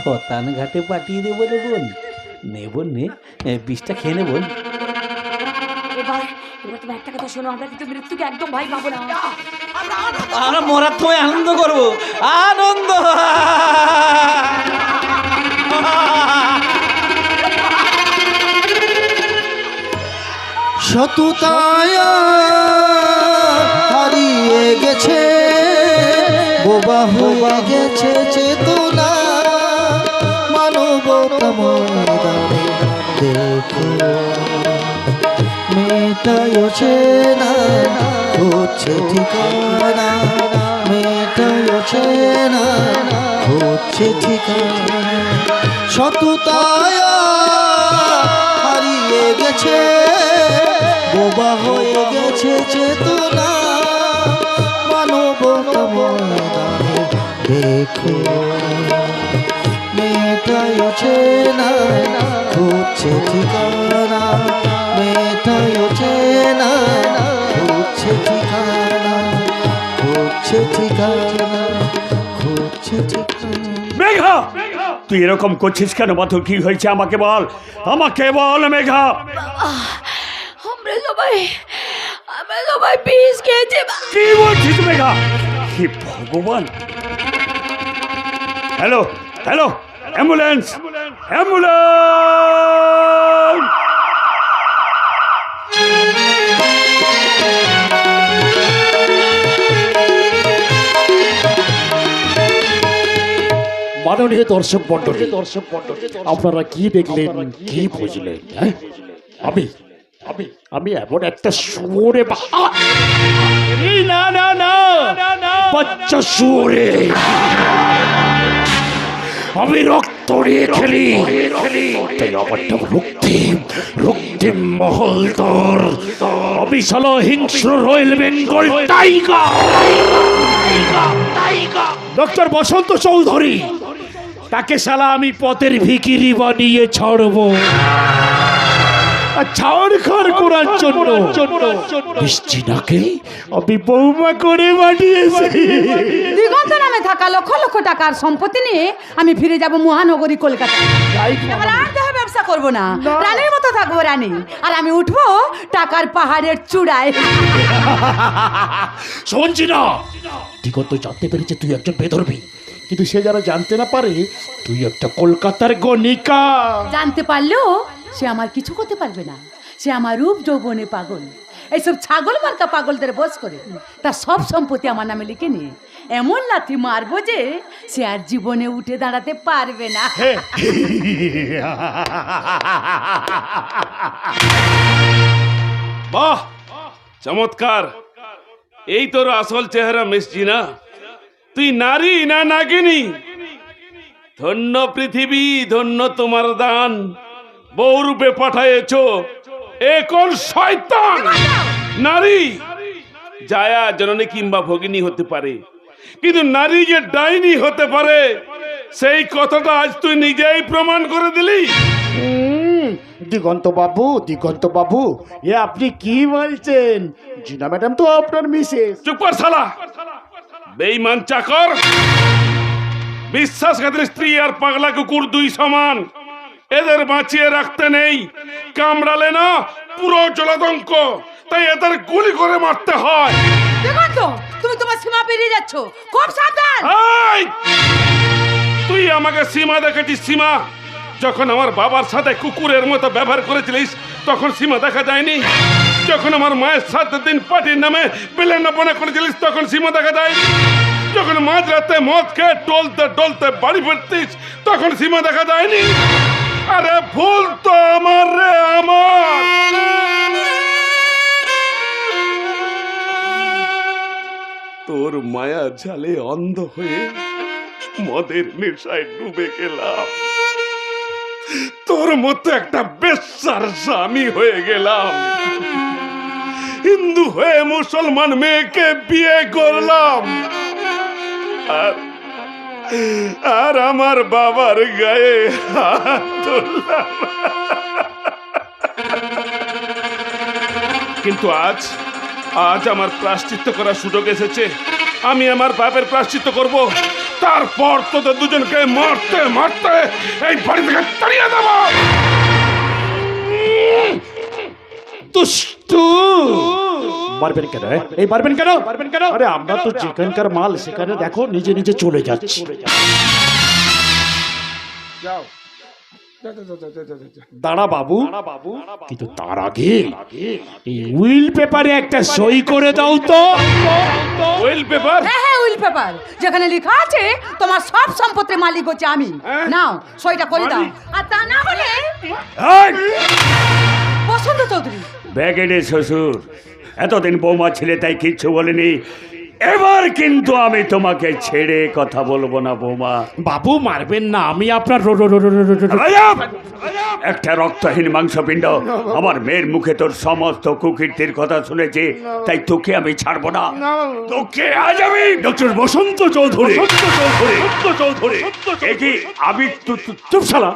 থতান ঘাটে পাঠিয়ে দেবো রে বোন। নে বোন নে, বিষটা খেয়ে নে বোন। এবার তুমি একটা কথা শোনো, আমরা কিন্তু মৃত্যুকে একদম ভয় পাবো না। আমরা মরার সময় আনন্দ করবো, আনন্দ। শতুতায় হারিয়ে গেছে, বোবা হয়ে গেছে চেতনা, মানবতা ময়দানে দেখো মেয়েটাও চেনা হচ্ছে ঠিকানা, মেয়েটাও চেনা হচ্ছে ঠিকানা। শতুতায় হারিয়ে গেছে, বোবা হয়ে গেছে চেতনা, মানবতা ময়দানে দেখো মেয়েটাও চেনা হচ্ছে ঠিকানা, মেয়েটাও চেনা হচ্ছে ঠিকানা, হচ্ছে ঠিকানা, হচ্ছে ঠিকানা। মেঘা, তুই এরকম করছিস কেন? মাথুর কি হয়েছে আমাকে বল, আমাকে বল মেঘা। আমরা সবাই বিষ খেয়েছে। কি বলছিস মেঘা? হে ভগবান! Hello hello, ambulance ambulance! মাননীয় দর্শক মণ্ডলী, আপনারা কি দেখলেন, কি বুঝলেন? আমি এমন একটা শুয়োরে না না না বাচ্চা শুয়োরে আমি রক্ত নিয়ে খেলি, তাই আমার নাম রক্তিম মহলদর। আমি শালা হিংস্র রয়্যাল বেঙ্গল টাইগার, ডক্টর বসন্ত চৌধুরী। তাকে শালা আমি পথের ভিখিরি বানিয়ে ছাড়বো, ছাড়খাড় করার জন্য নিশ্চিনাকে আমি বৌমা করে বানিয়েছি। দিগন্ত নামে থাকা লক্ষ লক্ষ টাকার সম্পত্তি নিয়ে আমি ফিরে যাব মহানগরী কলকাতা। এবার আর দেহ ব্যবসা করব না, রানীর মতো থাকবো রানী, আর আমি উঠবো টাকার পাহাড়ের চূড়ায়। শুনছি না, দিগন্ত জানতে পেরেছে তুই একজন বেধর্মী, কিন্তু সে যারা জানতে না পারে তুই একটা কলকাতার গণিকা। জানতে পারলেও সে আমার কিছু করতে পারবে না। সে আমার রূপ যৌবনে পাগল। এইসব ছাগল মার্কা পাগলদের বস করে তার সব সম্পত্তি আমার নামে লিখে নিয়ে এমন লাথি মারবো যে সে আর জীবনে উঠে দাঁড়াতে পারবে না। বাহ, চমৎকার! এই তোর আসল চেহারা মিসছি না? তুই নারী না নাগিনী? ধন্য পৃথিবী, ধন্য তোমার দান, বউরূপে পাঠায়েছ এ কোন শয়তান! নারী জায়া জননী কিংবা ভগিনী হতে পারে, কিন্তু নারী যে ডাইনি হতে পারে সেই কথাটা আজ তুই নিজেই প্রমাণ করে দিলি। দিগন্ত বাবু, এ আপনি কি বলছেন? জিনা ম্যাডাম তো আপনার মিসেস। চুপ কর শালা, বেঈমান চাকর! বিশ্বাসঘাতের স্ত্রী আর পাগলা কুকুর দুই সমান, এদের বাঁচিয়ে রাখতে নেই। কামড়ালে না পুরো জলাতঙ্ক, তাই এদের গুলি করে মারতে হয়। দেখুন তো, তুমি তোমার সীমা পেরিয়ে যাচ্ছ, খুব সাবধান। এই! তুই আমাকে সীমা দেখেছিস? সীমা যখন আমার বাবার সাথে কুকুরের মতো ব্যবহার করেছিলিস তখন সীমা দেখা যায়নি? যখন আমার মায়ের সাথে দিন পার্টির নামে বিলেন্ডাপনা করেছিলিস তখন সীমা দেখা যায়নি? যখন মাঝরাতে মদ খেয়ে টলতে টলতে বাড়ি ফিরতিস তখন সীমা দেখা যায়নি? আরে ভুল তো আমার রে, আমার! তোর মায়া জালে অন্ধ হয়ে মদের নেশায় ডুবে গেলাম, তোর মতো একটা বেশ্যার স্বামী হয়ে গেলাম, হিন্দু হয়ে মুসলমান মেয়েকে বিয়ে করলাম, আর আমার বাবার গায়ে হাত তুললাম। কিন্তু আজ আমার প্রায়শ্চিত্ত করার সুযোগ এসেছে। আমি আমার বাপের প্রায়শ্চিত্ত করব, তারপর তোদের দুজনকে মারতে মারতে এই বাড়ি থেকে তাড়িয়ে দেব। দুষ্টু! মারবেন কেন? এই মারবেন কেন? আরে আমরা তো যেখানকার মাল সেখানে দেখো নিজে নিজে চলে যাচ্ছি। দাঁড়া বাবু, কিন্তু তার আগে এই উইল পেপারে একটা সই করে দাও তো। Will paper? হ্যাঁ, উইল পেপার যেখানে লেখা আছে তোমার সব সম্পত্তির মালিক হচ্ছে আমি। নাও সইটা করে দাও, আর তা না হলে বসন্ত চৌধুরী। ব্যাগেডে শ্বশুর, এতদিন বৌমা ছেলে তাই কিচ্ছু বলেনি, এবার কিন্তু আমি তোমাকে ছেড়ে কথা বলবো না বৌমা। বাবু মারবেন না, আমি আপনার একটা রক্তহীন মাংসপিণ্ড, আমার মেয়ের মুখে তোর সমস্ত কুকীর্তির কথা শুনেছি, তাই তোকে আমি ছাড়বো না। তোকে আজ আমি ডক্টর বসন্ত চৌধুরী কি আমি চুপ শালা।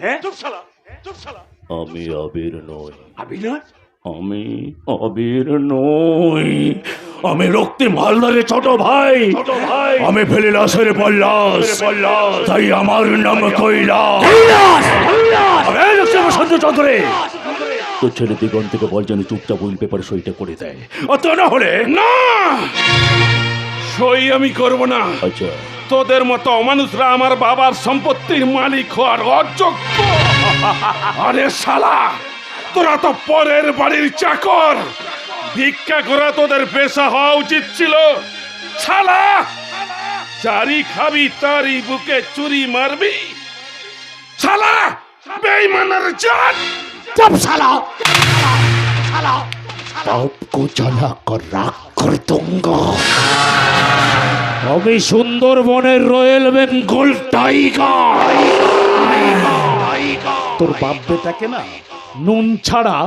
হ্যাঁ আমি আবির নই। আবির নয়? আমি আবির নই, আমি রক্তিম হালদারের ছোট ভাই। আমি ফেলিলাসের পল্লাস, তাই আমার নাম কৈলাস। বসন্ত চৌধুরী, তোর ছেলে দিগন্তকে বল যেন চুপচাপ উইল পেপারে সইটা করে দেয়, অত না হলে না, সই আমি করব না। আচ্ছা, তোদের মতো অমানুষরা আমার বাবার সম্পত্তির মালিক হওয়ার অযোগ্য। আরে শালা, তোরা তো পরের বাড়ির চাকর, ভিক্ষা করা তোদের পেশা হওয়া উচিত ছিল। শালা, যারি খাবি তারি বুকে চুরি মারবি। শালা বেঈমানের জাত! চুপ শালা। पाप को जला कर राख कर दूंगा। আমি সুন্দরবনের রয়্যাল বেঙ্গল টাইগার। তোর বাপ বেটাকে না নুন ছাড়া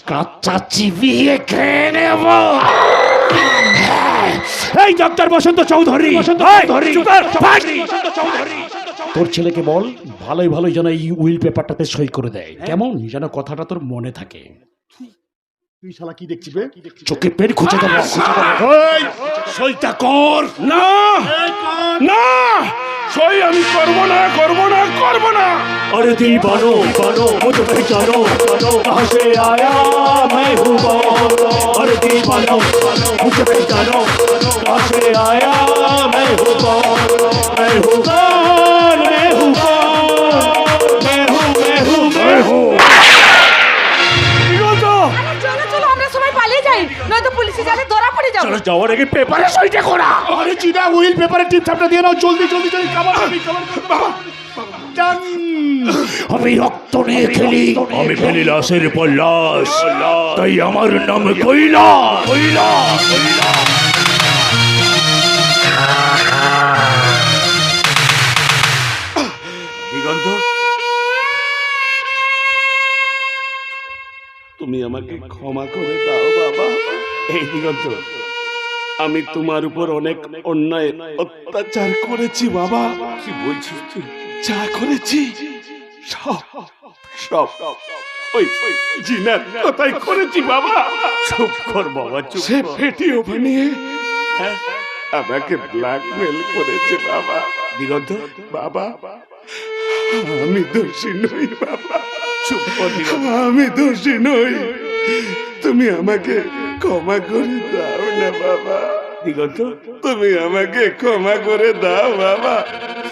কাঁচা চিবিয়ে খেয়ে নেব। এই ডক্টর বসন্ত চৌধুরী, তোর ছেলেকে বল ভালোই ভালোই যেন এই উইল পেপারটাতে সই করে দেয়, কেমন যেন কথাটা তোর মনে থাকে। তুই শালা কি দেখছিস বে? চোখে পেন খুঁজে দেবো। সইটা কর। না না, সই আমি করবো না, করবো না, করবো না। अरे दीवानो मुझे पहचानो कहाँ से आया मैं हूँ कौन। अरे दीवानो मुझे पहचानो कहाँ से आया मैं हूँ कौन। मैं हूँ कौन, मैं हूँ कौन, मैं हूँ, मैं हूँ, मैं हूँ। চলো চলো আমরা সবাই পালিয়ে যাই, নয়তো পুলিশে জালে ধরা পড়ে যাবো। चलो যাওয়ার আগে পেপারে সইটা করা। আরে চিনা উইল পেপারে টিপটা দিয়ে নাও, জলদি জলদি জলদি কভার বাবা। আমি রক্ত নিয়ে খেলি, আমি ফেলি লাশের পর লাশ, তাই আমার নাম কৈলাস। কৈলাস দিগন্ত, তুমি আমাকে ক্ষমা করে দাও বাবা। এই দিগন্ত, আমি তোমার উপর অনেক অন্যায় অত্যাচার করেছি বাবা। কি বলছিস তুই? যা করেছি সব সব ওই জিনার কথাই করেছি বাবা। চুপ কর বাবা, চুপ সে কর। ভিডিও বানিয়ে আমাকে ব্ল্যাকমেল করেছে বাবা। দিগন্ত, বাবা আমি দোষী নই বাবা, চুপ কর দিগন্ত। আমি দোষী নই। তুমি আমাকে ক্ষমা করে দাও না বাবা। দিগন্ত, তুমি আমাকে ক্ষমা করে দাও বাবা।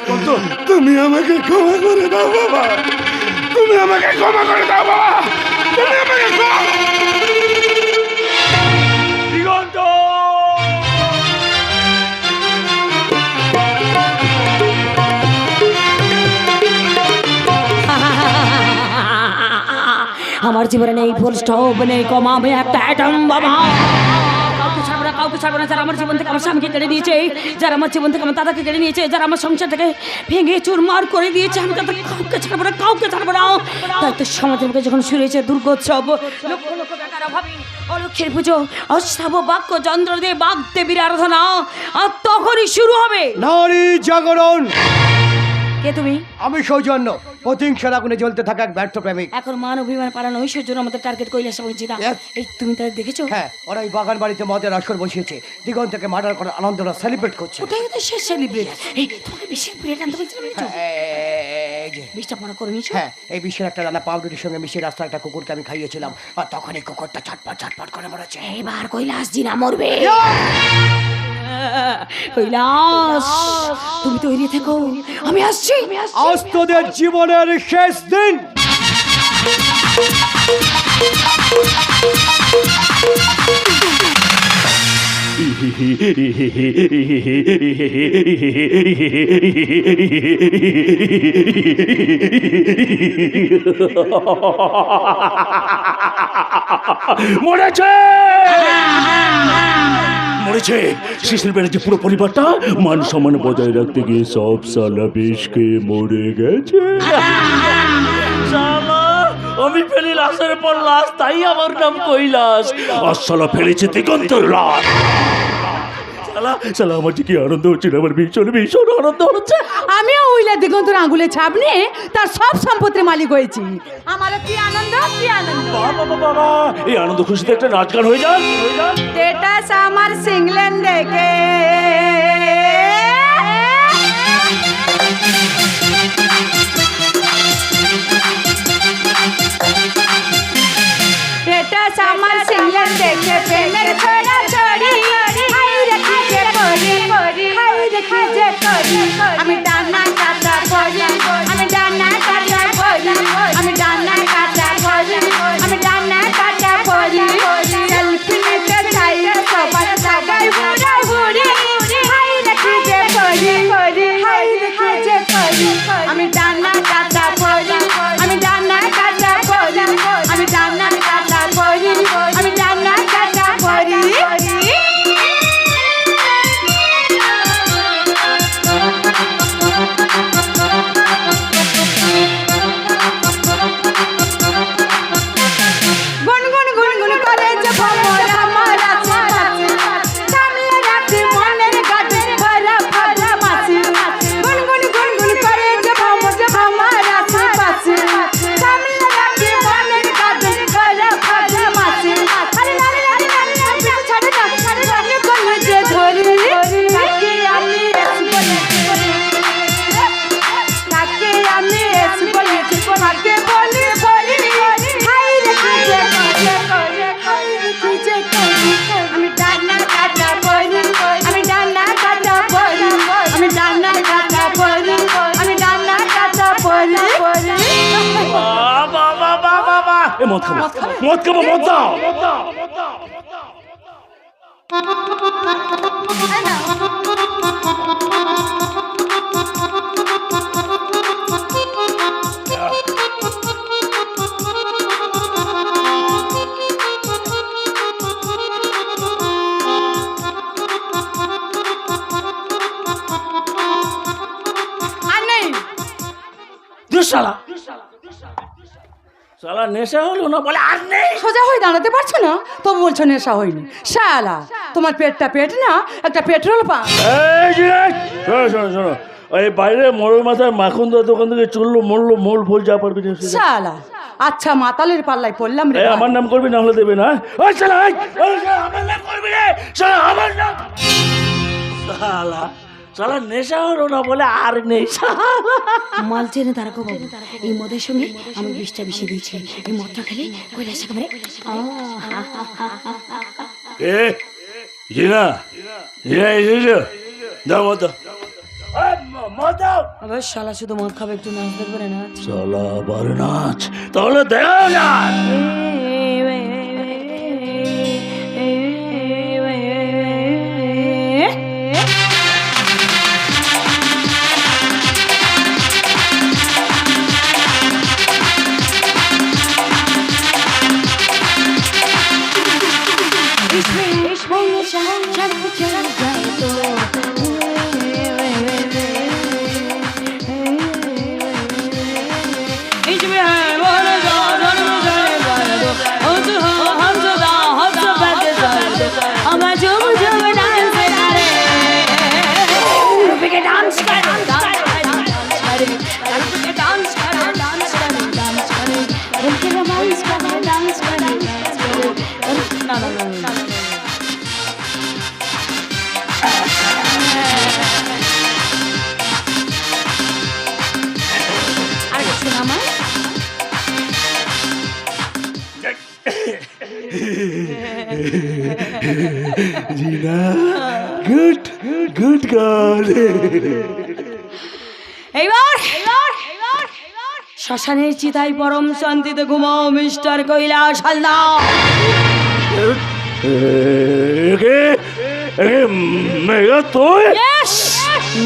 তুমি আমাকে ক্ষমা করে দাও বাবা। তুমি আমাকে ক্ষমা করে দাও বাবা। তুমি আমাকে ক্ষমা। দিগন্ত, আমার জীবনে নেই ফুল স্টপ, নেই কমা, আমি একটা অ্যাটম বাবা। কাউকে ছাড়বো না, কাউকে ছাড়বো না। যারা আমার জীবন থেকে আমার স্বামীকে কেড়ে নিয়েছে, যারা আমার জীবন থেকে আমার দাদাকে কেড়ে নিয়েছে, যারা আমার সংসারটাকে ভেঙে চুরমার করে দিয়েছে, আমি তাদের কাউকে ছাড়বো না, কাউকে ছাড়বো না। তাই তো সমাজের মুখে যখন শুরু হয়েছে দুর্গোৎসব, লক্ষ লক্ষ টাকার অভাবে অলক্ষের পুজো, অষ্টাব বাক্য যন্ত্র দিয়ে বাঘ দেবীর আরাধনা, আর তখনই শুরু হবে নারী জাগরণ। কে তুমি? আমি সৌজন্য, প্রতিহিংসার আগুনে জ্বলতে থাকা এক ব্যর্থ প্রেমিক। এখন মান অভিমান পালানো ঐশ্বর্য আমাদের টার্গেট কৈলাস এবং জিনা। Yes. এই তুমি তাদের দেখেছো? হ্যাঁ, ওরা ওই বাগান বাড়িতে মদের আসর বসিয়েছে, দিগন্তকে মার্ডার করার আনন্দরা সেলিব্রেট করছে। ওটাই তো শেষ সেলিব্রেট। এই তোমাকে বেশি ব্রেড আনতে বলছিলাম না? এই যে, বিষটা মনে করে নিয়েছো? হ্যাঁ, এই বিশ্বের একটা রান্না পাউডারের সঙ্গে মিশিয়ে রাস্তার একটা কুকুরকে আমি খাইয়েছিলাম, আর তখন এই কুকুরটা ছটপট ছটপট করে মরেছে। এবার কৈলাস জিনা মরবে। কৈলাস তুমি তৈরি থেকো, আমি আসছি। আজ তোদের জীবনের শেষ দিন। মরেছে মরেছে শিশির বেড়েছে পুরো পরিবারটা মান সম্মান বজায় রাখতে গিয়ে সব সালা বেশ খেয়ে মরে গেছে। আমি ফেলি লাশের পর লাশ, তাই আমার নাম কৈলাস। আর সালা ফেলেছে দিগন্তর লাশ। সালা আমার যে কি আনন্দ হচ্ছে, আমার ভীষণ ভীষণ আনন্দ হচ্ছে। আমিও উইলা দিগন্তর আঙ্গুলে ছাপ নিয়ে তার সব সম্পত্তির মালিক হয়েছি। আমার কি আনন্দ, কি আনন্দ। বাবা বাবা, এই আনন্দ খুশিতে একটা নাচ গান হয়ে যান। স্টেটাস আমার সিংলেন দেখে স্টেটাস আমার সিংলেন দেখে প্রেমের ছড়া ছড়ি, হাই রেখি যে পড়ি, হাই রেখি যে পড়ি। আমি ডানা কাটা পড়ি, আমি ডানা কাটা পড়ি, আমি ডানা কাটা পড়ি, আমি ডানা কাটা পড়ি। সেলফি নিতে চাই সবার জায়গায় ঘুরা ঘুরি, মদ খাবো মদ খাবো মদ দাও আর নেই শালা শালা নেশা হলো না বলে আর নেই। সোজা হয়ে দাঁড়াতে পারছো না তবু বলছো নেশা হয়নি। শালা তোমার পেটটা পেট না একটা পেট্রোল পাম্প। এই যে, শোনো শোনো শোনো, ওই বাইরে মোড়ের মাথায় মাখন দেওয়ার দোকান থেকে চললো মরলো মোল ফোল যা পারবি না সেটা। শালা আচ্ছা মাতালের পাল্লায় পড়লাম রে। এই আমার নাম করবি না হলে দেবে না। ওই শালা, ওই শালা, আমার নাম করবি রে শালা, আমার নাম। শালা শালা নেশা হলো না বলে আর নেই। মাল চেনে তারা কো বাবু, এই মদের সঙ্গে আমি বিষটা মিশিয়ে দিয়েছি। এই মদটা খেলে কৈলাস একেবারে এ জিনা জিনা এসেছো, দাও মদ দাও। মদ দাও। আবার শালা শুধু মদ খাবে, একটু নাচ দেখবে না। শালা আবার নাচ, তাহলে দেও না। জিনা গুড গুড গার্ল। এইবার শ্মশানের চিতায় পরম শান্তিতে ঘুমাও মিস্টার কৈলাস হালদার। মেঘা তুই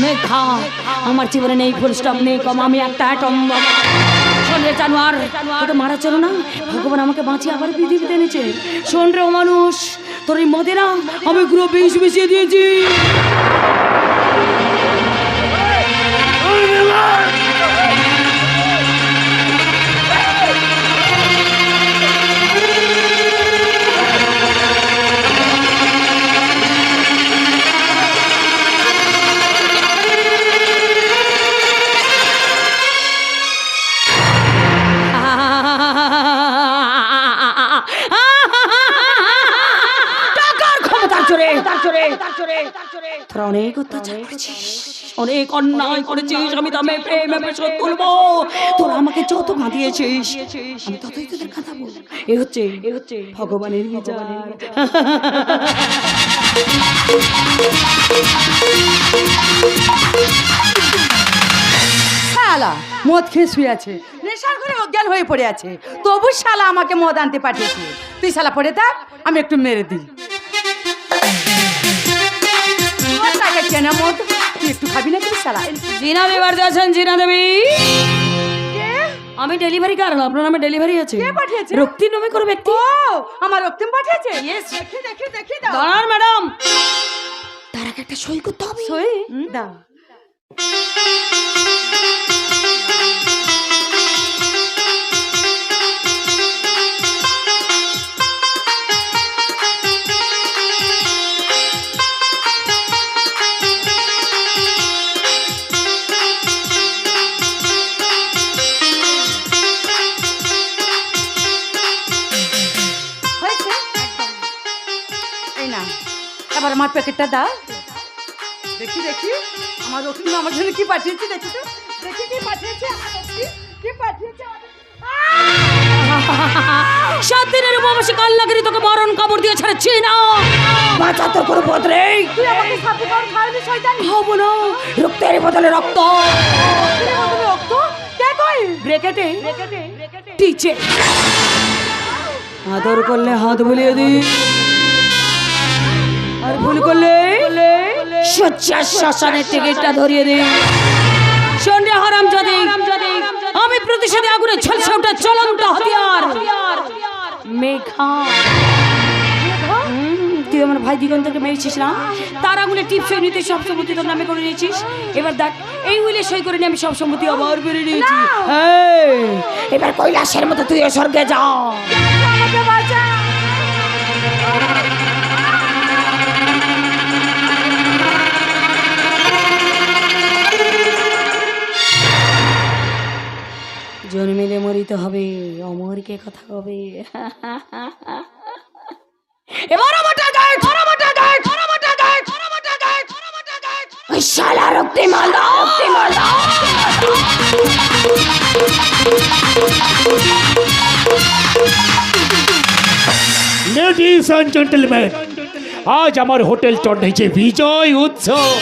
মেঘা, আমার জীবনে নেই ফুল স্টপ, নেই কম, আমি একটা অ্যাটম। শোন রে জানোয়ার, তোকে মারা চলো না, ভগবান আমাকে বাঁচিয়ে আবার পৃথিবীতে এনেছে। শোন রে ও মানুষ, তোর এই মদে না আমি পুরো বিষ মিশিয়ে দিয়েছি। তোরা অনেক অত্যাচার করেছিস, অনেক অন্যায় করেছিস, আমি তো আমি প্রেমে শোধ তুলবো। তোরা আমাকে যত কাঁদিয়েছিস আমি ততই তোদের কাঁদাবো। এ হচ্ছে ভগবানের বিচার। শালা মদ খেয়ে শুয়ে আছে, নেশার ঘরে অজ্ঞান হয়ে পড়ে আছে, তবু শালা আমাকে মদ আনতে পাঠিয়েছে। তুই শালা পড়ে থাক, আমি একটু মেরে দিই। কেনা মদ তুই একটু খাবি না কি শালা? জিনা দেবী বাড়িতে আছেন? জিনা দেবী, আমি ডেলিভারি কার, আপনার নামে ডেলিভারি আছে। কে পাঠিয়েছে? রক্তিম নামে কোনো ব্যক্তি। ও আমার রক্তিম পাঠিয়েছে। দেখি দাও। দাঁড়ান ম্যাডাম, তার আগে একটা সই করতে হবে। সই দাও। এবার আমার প্যাকেটটা দাও। দেখি আমার রক্তিম আমার জন্য কি পাঠিয়েছে, দেখি তো, দেখি কি পাঠিয়েছে আমার রক্তিম, কি পাঠিয়েছে। 7 দিনের উপবাসে কাল লাগেনি তোকে মরণ কবর দিয়ে ছেড়েছি না। বাঁচাতে কোনো পথ নেই। তুই আমাকে সাথে কর খাওয়াবি শয়তান। হবো না, রক্তের বদলে রক্ত। রক্ত কে কই? ব্রেকেটে টিচে আদর করলে হাত বুলিয়ে দি, আর ভুল করলে সচ্চার শ্মশানের টিকিটটা ধরিয়ে দি। সন্ধ্যা হারাম যদি আমি প্রতিশোধে আগুনে ঝলসে ওঠা চলন্ত হাতিয়ার মেঘা। তুই আমার ভাই দিগন্তকে মেরেছিস না, তার আগুনে টিপসই নিতে সব সম্পত্তি তোর নামে করে নিয়েছিস। এবার দেখ, এই উইলে সই করে নিয়ে আমি সব সম্পত্তি আবার বেড়ে নিয়েছি। এবার কৈলাসের মতো তুই স্বর্গে যা। জন্মিলে মরিতে হবে, অমরকে কথা হবে। এবার আমার টার্গেট, ওই শালা রক্তে মাল দাও, লেডিস এন্ড জেন্টলম্যান, আজ আমার হোটেল চন্ডীতে বিজয় উৎসব।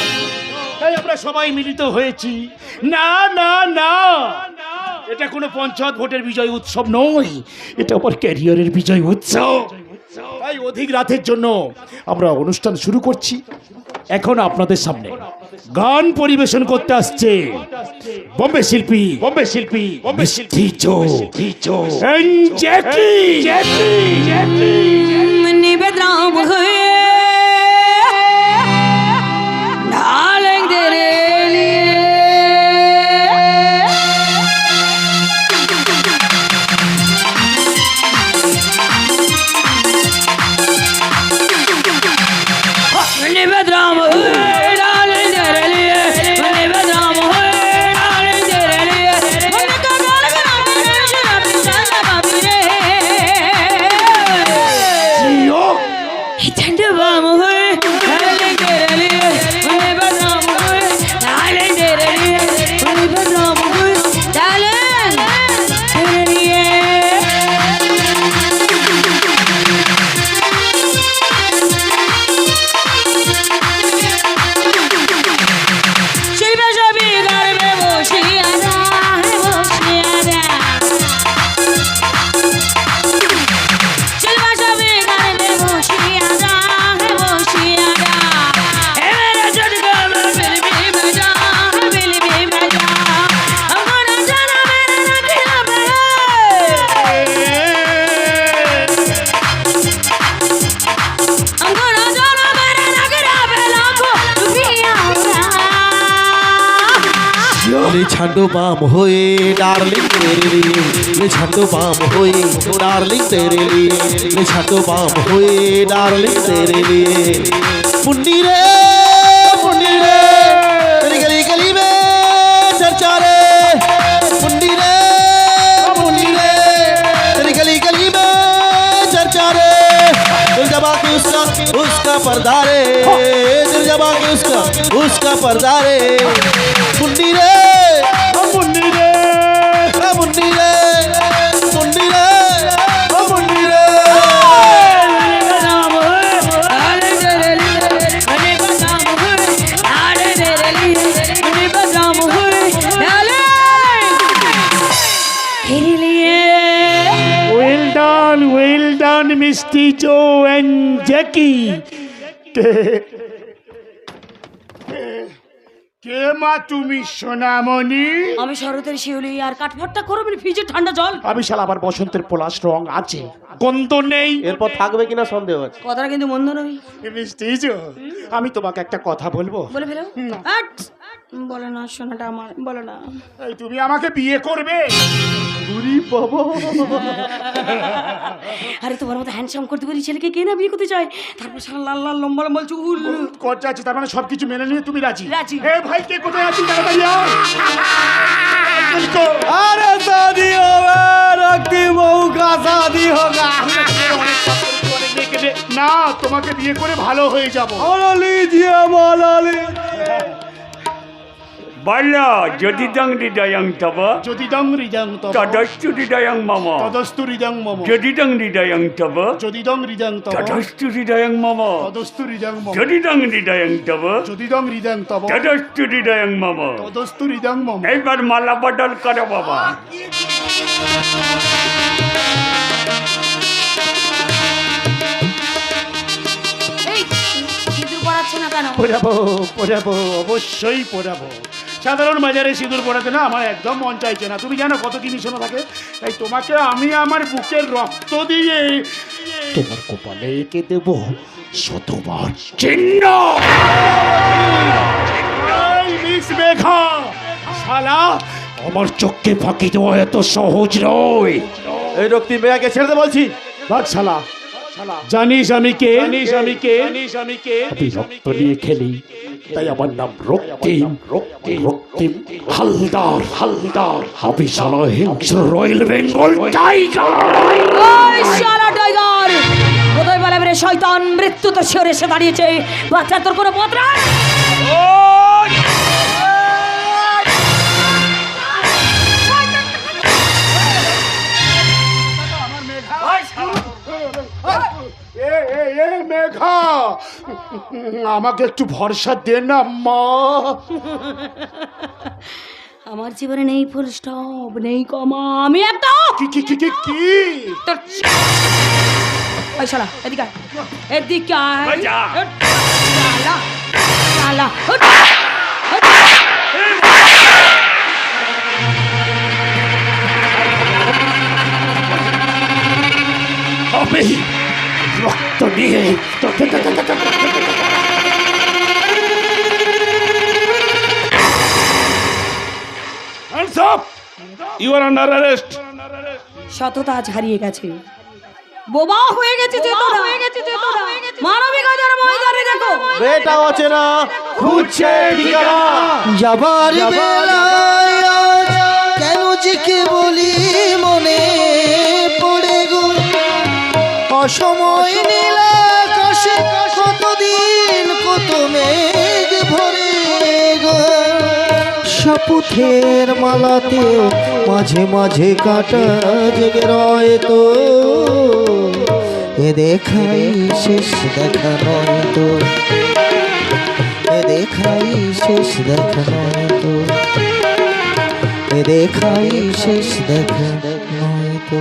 তাই আমরা সবাই মিলিত হয়েছি। না না না, এটা কোনো পঞ্চায়েত ভোটের বিজয় উৎসব নয়, এটা আমার ক্যারিয়ারের বিজয় উৎসব। তাই অধিক রাতের জন্য আমরা অনুষ্ঠান শুরু করছি। এখন আপনাদের সামনে গান পরিবেশন করতে আসছে বোম্বে শিল্পী মিষ্টি জো এন্ড জ্যাকি। নিবেদন হয়ে ঢালেং দে রে निवेदन छंडो बाम होए डार्लिंग तेरे लिए, ले छंडो बाम होए डार्लिंग तेरे लिए, ले छंडो बाम होए डार्लिंग तेरे लिए। मुन्नी रे तेरी गली गली में चर्चा रे, मुन्नी रे तेरी गली गली में चर्चा रे। दिल जबा के उसका पर्दा रे, दिल जबा के उसका पर्दा रे। मुन्नी रे well done মিষ্টি জো এন্ড জ্যাকি। কে মা তুমি সোনামণি? আমি শরতের শিউলি আর কাঠফাট্টা করবেন ফ্রিজে ঠান্ডা জল। আমি শালা আবার বসন্তের পলাশ রং আছে, গন্ধ নেই। এরপর থাকবে কিনা সন্দেহ আছে। কথাটা কিন্তু মন্দ নয়। মিষ্টি জো, আমি তোমাকে একটা কথা বলবো। বলে ফেলো। বলো না সোনাটা আমার, বলো না। এই তুমি আমাকে বিয়ে করবে? আরে তোমার মতো হ্যান্ডসাম করতে পারি ছেলেকে কে না বিয়ে করতে চায়? তারপর সারা লাল লাল লম্বা লম্বা চুল খরচা আছে, তার মানে সবকিছু মেনে নিয়ে তুমি রাজি? রাজি। এ ভাই কে কোথায় আছিস তাড়াতাড়ি আয়। अरे शादी होगा रखती बहू का शादी होगा। না, তোমাকে বিয়ে করে ভালো হয়ে যাবো। बोलो लीजिए बोलो लीजिए। বলো যদি দং হৃদয়ং তব, যদি দং হৃদয়ং তব, তদস্তু হৃদয়ং মম, তদস্তু হৃদয়ং মম, যদি দং হৃদয়ং তব, যদি দং হৃদয়ং তব, তদস্তু হৃদয়ং মম, তদস্তু হৃদয়ং মম, যদি দং হৃদয়ং তব, যদি দং হৃদয়ং তব, তদস্তু হৃদয়ং মম। তদস্তু হৃদয়ং মম। এইবার মালা বদল করো বাবা। কেন? পড়াবো পড়াবো, অবশ্যই পড়াবো। সাধারণ বাজারে সিঁদুর পড়াতে না আমার একদম মন চাইছে না। তুমি জানো কত জিনিস শোনা থাকে, তাই তোমাকে আমি আমার বুকের রক্ত দিয়ে তোমার কপালে এঁকে দেব শতবার চিহ্ন। এই মিস মেঘা, শালা আমার চোখকে ফাঁকি দেওয়া এত সহজ নয়। এই রক্তিম মেয়াকে ছেড়ে দে বলছি। ভাগ শালা, জানিস আমি কে? আমি রক্ত নিয়ে খেলি, তাই আমার নাম রক্তিম। রক্তিম হালদার। আমি শালা হিংস্র রয়্যাল বেঙ্গল টাইগার। ওই শালা টাইগার, কোথায় বলে রে শয়তান? মৃত্যু তো শিওরে এসে দাঁড়িয়েছে, বাচ্চা তোর কোনো পথ নাই। মেঘা, আমাকে একটু ভরসা দে না মা। আমার জীবনে নেই ফুল স্টপ, নেই কমা, আমি একটা কি ওই শালা এদিকে আয়, এদিকে আয়। বাজা। শালা, শালা, আমি রক্ত নিয়ে Hands up! You are under arrest. সততা আজ হারিয়ে গেছে, বোবা হয়ে গেছে চেতনা, মানবিকতার ময়দানে দেখো বেটা অচেনা খুঁজছে ঠিকানা। যাবার বেলায় আজ কেন যে কে বলি মনে পড়ে গো, অসময় নীলা আকাশে কতদিন কত মেঘ ভরে গো, শপথের মালাতেও মাঝে মাঝে কাটা জেগে রয় তো, এ দেখাই শেষ দেখা নয় তো, এ দেখাই শেষ দেখা নয় তো, এ দেখাই শেষ দেখা নয় তো।